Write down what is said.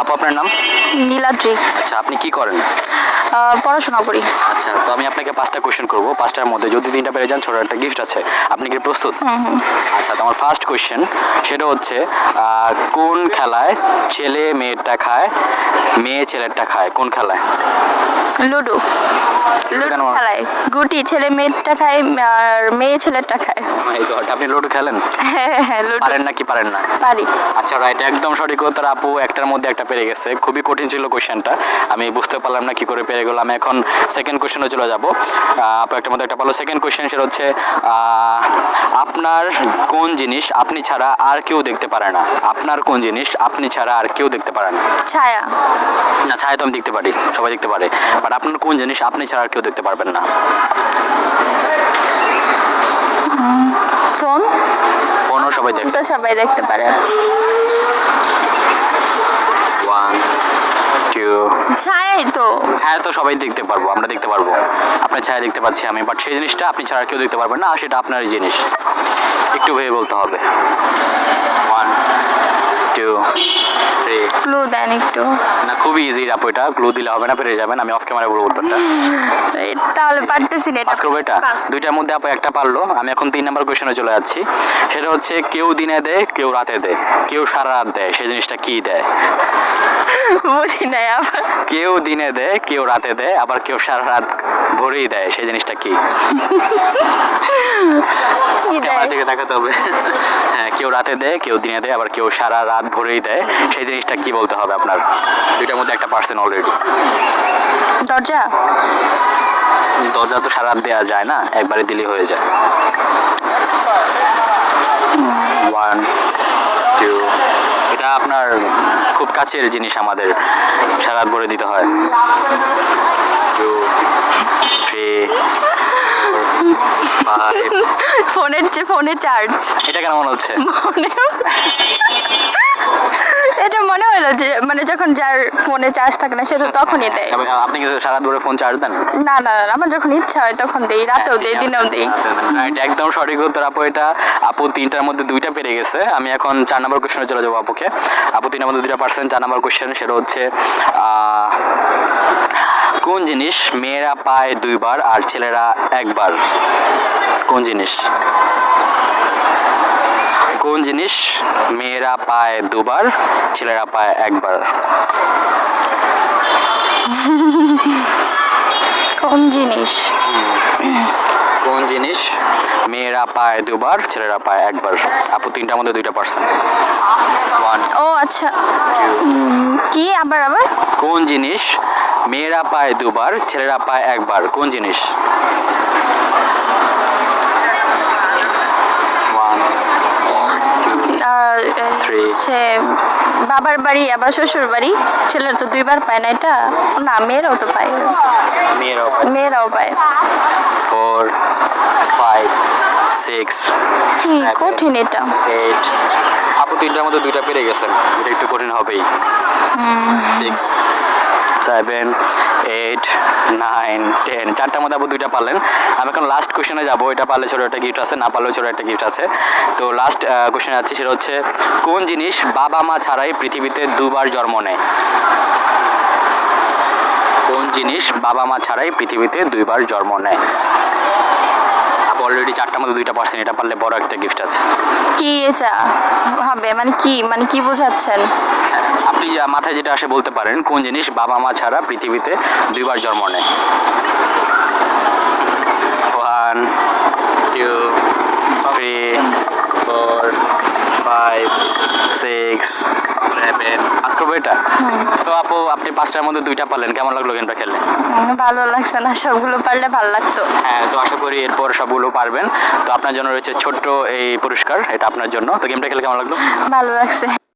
আপু আপনার নাম? নীলাদ্রি। আচ্ছা, আপনি কি করেন? পড়াশোনা করি। আচ্ছা, তো আমি আপনাকে 5টা কোয়েশ্চেন করব। 5টার মধ্যে যদি 3টা পেরে যান ছোট একটা গিফট আছে। আপনি কি প্রস্তুত? আচ্ছা, তো আমার ফার্স্ট কোয়েশ্চেন সেটা হচ্ছে কোন খেলায় ছেলে মেয়েরটা খায়, মেয়ে ছেলেরটা খায়? কোন খেলায়? লুডো। লুডো কেন? খেলায় গুটি ছেলে মেয়েরটা খায় আর মেয়ে ছেলেরটা খায়। এই তো, আপনি লুডো খেলেন? হ্যাঁ লুডো পারেন নাকি পারেন না? পারি। আচ্ছা, রাইট, একদম সঠিক উত্তর। আপু একটার মধ্যে একটা পেরে গেছে। খুবই কঠিন ছিল কোয়েশ্চেনটা, আমি বুঝতে পারলাম না কি করে পেরে গেল। আমি এখন সেকেন্ড কোয়েশ্চেনে চলে যাব। আপু একটার মধ্যে একটা পারলো। সেকেন্ড কোয়েশ্চেন সেটা হচ্ছে আপনার কোন জিনিস আপনি ছাড়া আর কেউ দেখতে পারে না? আপনার কোন জিনিস আপনি ছাড়া আর কেউ দেখতে পারে না? ছায়া। না, ছায়া তো আমি দেখতে পারি, সবাই দেখতে পারে, বাট আপনার কোন জিনিস আপনি ছাড়া আর কেউ দেখতে পারবেন না? ফোন। ফোনও সবাই দেখে। তো সবাই দেখতে পারে। 1 2 ছায়াই তো। ছায়া তো সবাই দেখতে পারবো, আমরা দেখতে পারবো। আপনার ছায়া দেখতে পাচ্ছি আমি, বাট সেই জিনিসটা আপনি ছাড়া আর কেউ দেখতে পারবেন না, আর সেটা আপনারই জিনিস। একটু ভেবে বলতে হবে। 1 2 3। ক্লু দেন একটু। না, খুবই ইজি আপু, এটা ক্লু দিলে হবে না, পেরে যাবেন। আমি অফ ক্যামেরা বলবো উত্তরটা। তাহলে পারতেছি না এটা। পাস করবো এটা? পাস। দুইটার মধ্যে আপু একটা পারলো। আমি এখন 3 নাম্বার কোয়েশ্চেনে চলে যাচ্ছি। সেটা হচ্ছে কেউ দিনে দেয়, কেউ রাতে দেয়, কেউ সারা রাত দেয়, সেই জিনিসটা কি দেয়? বুঝি নাই আবার। কেউ দিনে দেয়, কেউ রাতে দেয়, আবার কেউ সারা রাত ভরেই দেয়, সেই জিনিসটা কি? কি দেয়? আমার দিকে তাকাতে হবে। হ্যাঁ, কেউ রাতে দেয়, কেউ দিনে দেয়, আবার কেউ সারা রাত ভরেই দেয়, সেই জিনিসটা কি বলতে হবে আপনার? দুইটার মধ্যে একটা পার্সেন অলরেডি। দরজা। দরজা তো সারা রাত দেওয়া যায় না, একবারে দিলেই হয়ে যায়। 1 2। এটা আপনার খুব কাছের জিনিস, আমাদের সারা রাত ভরে দিতে হয়। 2 3 4 5। ফোনের চার্জ। এটা কেন মনে হচ্ছে? এটা মনে হলো যে মানে যখন যার ফোনে চার্জ থাকে না সে তো তখনই দেয়। আপনি কি সারা রাত ভরে ফোন চার্জ দেন? না না না, আমার যখন ইচ্ছা হয় তখন দেই, রাতেও দেই, দিনেও দেই। একদম সঠিক উত্তর আপু এটা। আপু 3টার মধ্যে 2টা পেরে গেছে। আমি এখন 4 নম্বর কোশ্চেনে চলে যাবো আপুকে। আপু 3টার মধ্যে 2টা পার্সেন্ট। 4 নম্বর কোশ্চেন সেটা হচ্ছে কোন জিনিস মেয়েরা পায় 2বার আর ছেলেরা 1বার? কোন জিনিস? কোন জিনিস মেয়েরা পায় 2বার, ছেলেরা পায় 1বার? কোন জিনিস? কোন জিনিস মেয়েরা পায় 2বার, ছেলেরা পায় 1বার? আপু 3টার মধ্যে 2টা পার্সেন্ট। 1 ও আচ্ছা, 2। কি আবার আবার? কোন জিনিস মেয়েরা পায় 2বার, ছেলেরা পায় 1বার? কোন জিনিস? 1 3। হচ্ছে বাবার বাড়ি আবার শ্বশুর বাড়ি, ছেলেরা তো 2বার পায় না। এটা না, মেয়েরাও তো পায়। মেয়েরাও পায়। মেয়েরাও পায়। 4 5 6 7 কঠিন এটা। 8। আপু 3টার মধ্যে 2টা পেরে গেছেন, এটা একটু কঠিন হবেই। 6 7 8 9 10। 4টার মধ্যে আপু 2টা পারলেন। আমি এখন লাস্ট কোশ্চেনে যাবো। এটা পারলে ছোট একটা গিফট আছে, না পারলেও ছোট একটা গিফট আছে। তো লাস্ট কোশ্চেনে যাচ্ছি, সেটা হচ্ছে কোন জিনিস বাবা মা ছাড়াই পৃথিবীতে 2বার জন্ম নেয়? কোন জিনিস বাবা মা ছাড়াই পৃথিবীতে 2বার জন্ম নেয়? আপু অলরেডি 4টার মধ্যে 2টা পার্সেন্ট। এটা পারলে বড় একটা গিফট আছে। কি এটা হবে? মানে কি বোঝাচ্ছেন? আপনি মাথায় যেটা আসে বলতে পারেন, কোন জিনিস বাবা মা ছাড়া পৃথিবীতে 2বার জন্ম নেয়? 1 2 3 4 5 6 7। আজ করবো এটা? তো আপু আপনি 5টার মধ্যে 2টা পারলেন, কেমন লাগলো গেমটা খেলে? ভালো লাগছে না, সবগুলো পারলে ভালো লাগতো। হ্যাঁ, তো আশা করি এরপর সবগুলো পারবেন। তো আপনার জন্য রয়েছে ছোট্ট এই পুরস্কার, এটা আপনার জন্য। তো গেমটা খেলে কেমন লাগলো? ভালো লাগছে।